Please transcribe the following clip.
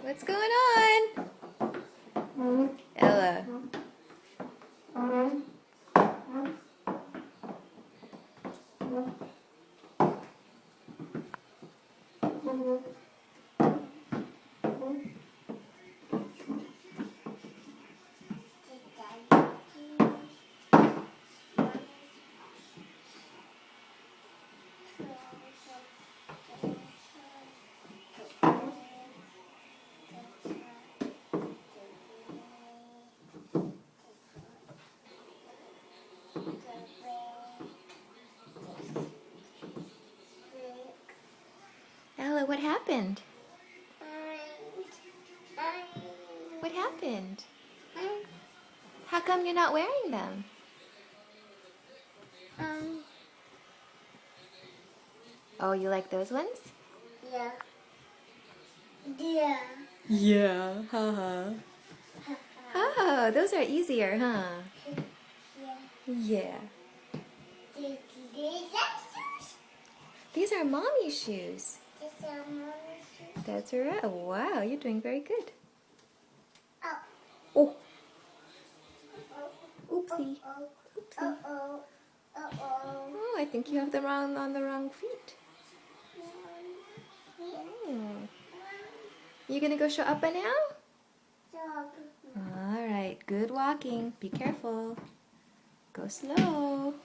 What's going on? Ella. Ella, what happened? What happened? How come you're not wearing them? Oh, you like those ones? Yeah. Yeah. Yeah, haha. Oh, those are easier, huh? Yeah. Yeah. These are mommy's shoes. That's right. Wow, you're doing very good. Oh, oopsie. Oopsie. Oh, I think you have them on the wrong feet. Hmm. You gonna go show Appa now? All right, good walking. Be careful. Go slow.